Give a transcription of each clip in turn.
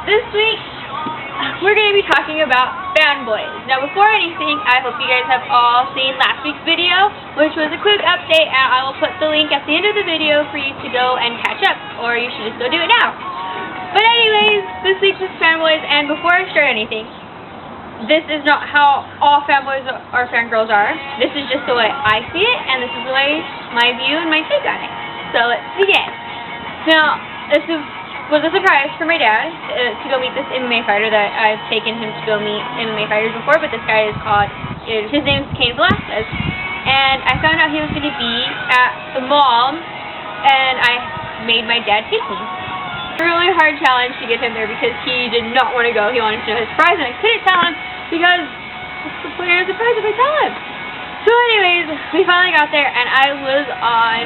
this week we're going to be talking about Fanboys. Now, before anything, I hope you guys have all seen last week's video, which was a quick update, and I will put the link at the end of the video for you to go and catch up, or you should just go do it now. But anyways, this week's is Fanboys, and before I start anything, this is not how all fanboys or fangirls are. This is just the way I see it, and this is the way my view and my take on it. So let's begin. Now, this was a surprise for my dad to go meet this MMA fighter that I've taken him to go meet MMA fighters before, but this guy is his name's Cain Velasquez. And I found out he was going to be at the mall, and I made my dad take me. A really hard challenge to get him there because he did not want to go. He wanted to know his surprise, and I couldn't tell him because what's the point of the surprise if I tell him? So anyways, we finally got there, and I was on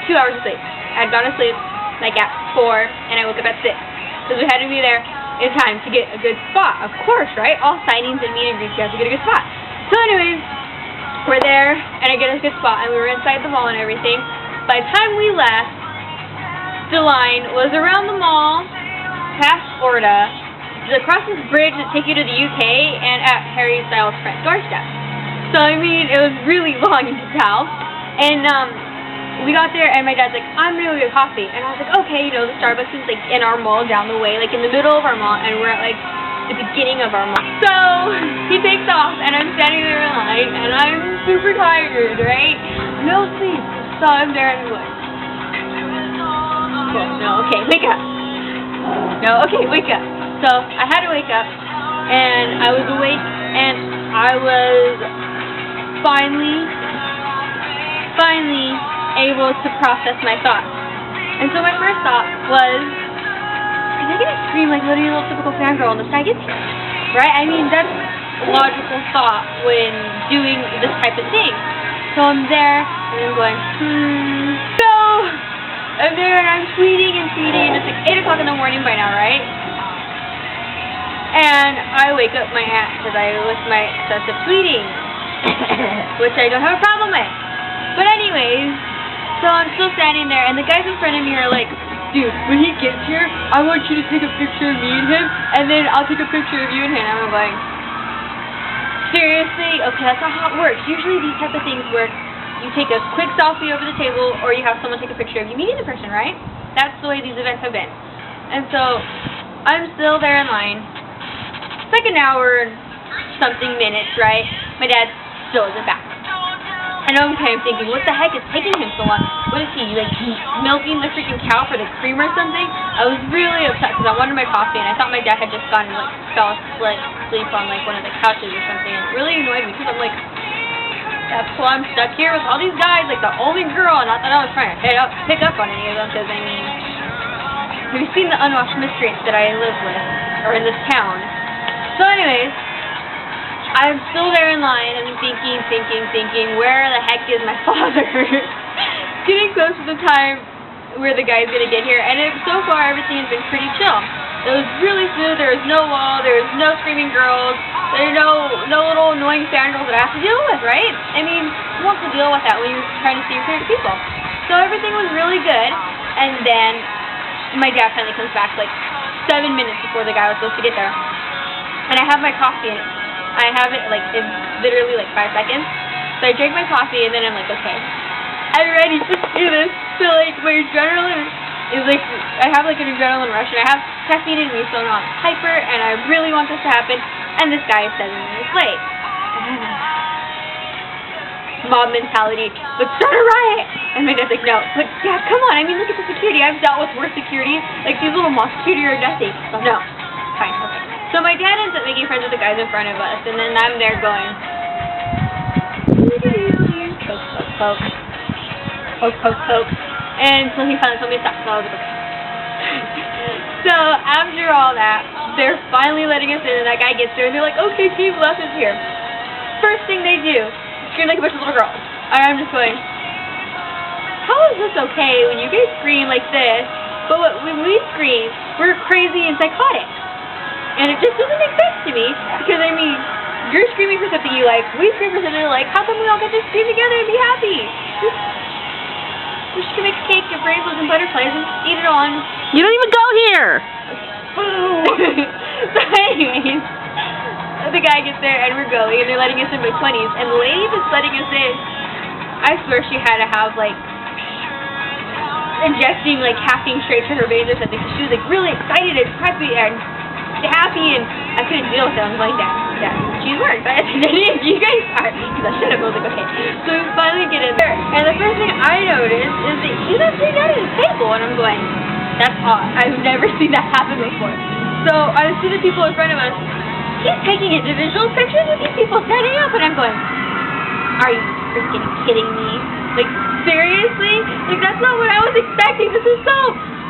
2 hours of sleep. I had gone to sleep like at 4, and I woke up at 6 because we had to be there in time to get a good spot. Of course, right? All signings and meet and greets, you have to get a good spot. So anyways, we're there, and I get a good spot, and we were inside the mall and everything. By the time we left, the line was around the mall, past Florida, across this bridge that takes you to the UK, and at Harry Styles' front doorstep. So, I mean, it was really long, you can tell. And, we got there, and my dad's like, I'm gonna go get coffee. And I was like, okay, you know, the Starbucks is, like, in our mall down the way, like, in the middle of our mall, and we're at, like, the beginning of our mall. So, he takes off, and I'm standing there in line, and I'm super tired, right? No sleep. So I'm there, and I'm like, no, okay, wake up. No, okay, wake up. So I had to wake up, and I was awake, and I was finally able to process my thoughts. And so my first thought was, am I going to scream like literally a little typical fangirl when this guy gets here? Right? I mean, that's a logical thought when doing this type of thing. So I'm there, and I'm going, So I'm there, and I'm tweeting, and it's like 8 o'clock in the morning by now, right? And I wake up my ass because I with my excessive tweeting, which I don't have a problem with. But anyways, so I'm still standing there, and the guys in front of me are like, dude, when he gets here, I want you to take a picture of me and him, and then I'll take a picture of you and him. And I'm like, seriously? Okay, that's not how it works. Usually these type of things work. You take a quick selfie over the table, or you have someone take a picture of you meeting the person, right? That's the way these events have been. And so, I'm still there in line. It's like an hour and something minutes, right? My dad still isn't back. And I'm kind of thinking, what the heck is taking him so long? What is he, like, milking the freaking cow for the cream or something? I was really upset because I wanted my coffee, and I thought my dad had just gone and, like, fell asleep on, like, one of the couches or something. And it really annoyed me because I'm like, that's why I'm stuck here with all these guys, like the only girl. Not that I was trying to pick up on any of them, because, I mean, have you seen the unwashed miscreants that I live with, or in this town? So anyways, I'm still there in line, and I'm thinking, where the heck is my father? Getting close to the time where the guy's going to get here, and so far everything has been pretty chill. It was really smooth. There was no wall, there was no screaming girls, there are no little annoying fangirls that I have to deal with, right? I mean, who wants to deal with that when you're trying to see your favorite people? So everything was really good, and then my dad finally comes back like 7 minutes before the guy was supposed to get there. And I have my coffee, and I have it like in literally like 5 seconds. So I drink my coffee, and then I'm like, okay, I'm ready to do this. So like my adrenaline is like, I have like an adrenaline rush, and I have caffeine in me, so I'm hyper, and I really want this to happen. And this guy is 7 minutes late. Mob mentality, let's start a riot. And my dad's like, no, but Dad, come on. I mean, look at the security. I've dealt with worse security. Like these little mob security are nothing. So no, fine, okay. So my dad ends up making friends with the guys in front of us, and then I'm there going, poke. And so he finally told me to stop, so I was like, okay. So after all that, they're finally letting us in, and that guy gets there, and they're like, okay, Cain Velasquez is here. First thing they do, scream like a bunch of little girls. And I'm just going, how is this okay when you guys scream like this, but when we scream, we're crazy and psychotic? And it just doesn't make sense to me, because I mean, you're screaming for something you like, we scream for something we like, how come we all get to scream together and be happy? We should make cake and rainbows and butterflies and eat it all. And you don't even go here! Boo! So anyways, the guy gets there and we're going and they're letting us in by 20s and the lady that's letting us in, I swear she had to have like injecting like caffeine straight to her veins or something because she was like really excited and happy and I couldn't deal with it. I was like, Dad, she's worked. You guys are. Because I should have. I was like, okay. So we finally get in there and the first thing I noticed is that she's not sitting down at a table and I'm going, that's odd. I've never seen that happen before. So I see the people in front of us. He's taking individual pictures with these people standing up, and I'm going, are you freaking kidding me? Like, seriously? Like, that's not what I was expecting. This is so...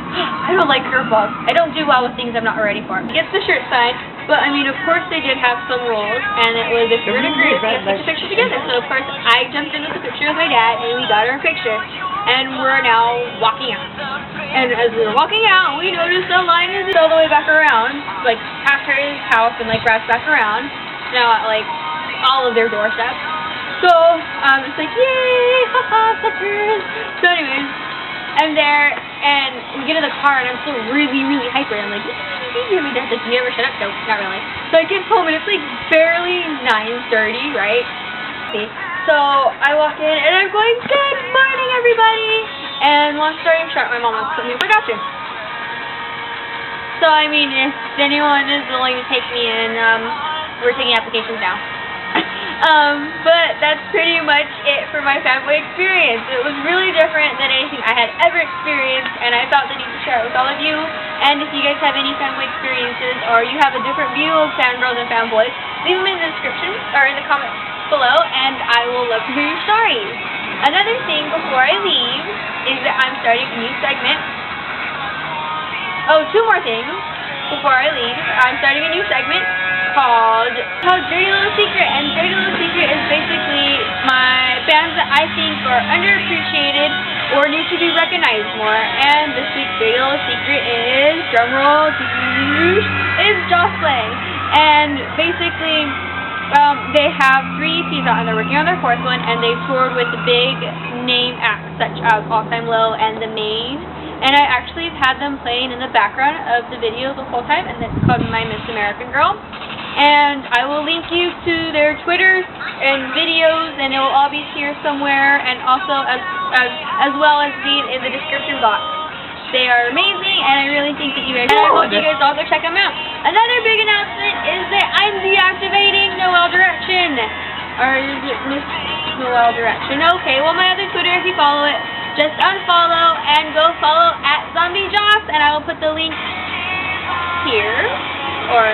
I don't like curveballs. I don't do well with things I'm not ready for. Gets the shirt signed, but, I mean, of course they did have some rules, and it was if we're in a group, we have to take a picture together. So, of course, I jumped into the picture with my dad, and we got our picture, and we're now walking out. And as we were walking out, we noticed the line is all the way back around, like after his house and like wraps back around, now at like all of their doorsteps. So it's like, yay, haha, suckers. So anyways, I'm there and we get in the car and I'm still really, really hyper. I'm like, you hear me, Dad? Like, you never shut up? No, not really. So I get home and it's like barely 9:30, right? See? So I walk in and I'm going, good morning, everybody. And long story short, my mom wants to put me in for adoption. So, I mean, if anyone is willing to take me in, we're taking applications now. But that's pretty much it for my fanboy experience. It was really different than anything I had ever experienced, and I thought that I need to share it with all of you. And if you guys have any fanboy experiences, or you have a different view of fangirls and fanboys, leave them in the description, or in the comments below, and I will love to hear your stories. Another thing before I leave is that I'm starting a new segment. Oh, two more things before I leave. I'm starting a new segment called Dirty Little Secret, and Dirty Little Secret is basically my bands that I think are underappreciated or need to be recognized more. And this week's Dirty Little Secret is, drumroll, is Jocelyn. And basically, they have 3 EPs out and they're working on their 4th one, and they've toured with the big name acts such as All Time Low and The Main. And I actually have had them playing in the background of the video the whole time, and it's called My Miss American Girl. And I will link you to their Twitters and videos, and it will all be here somewhere, and also as well as being in the description box. They are amazing, and I really think that you guys, and I hope you guys all go check them out. Another big announcement is that I'm deactivating Noel Direction. Or is it Miss Noel Direction? Okay, well my other Twitter, if you follow it, just unfollow and go follow @ZombieJoss, and I will put the link here, or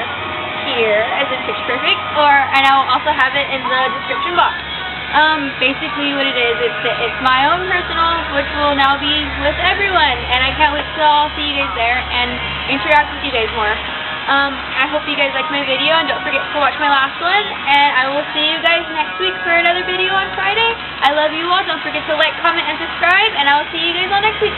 here, as in Pitch Perfect, and I will also have it in the description box. Basically what it is, it's my own personal, which will now be with everyone, and I can't wait to all see you guys there and interact with you guys more. I hope you guys liked my video, and don't forget to watch my last one, and I will see you guys next week for another video on Friday. I love you all. Don't forget to like, comment, and subscribe, and I will see you guys all next week.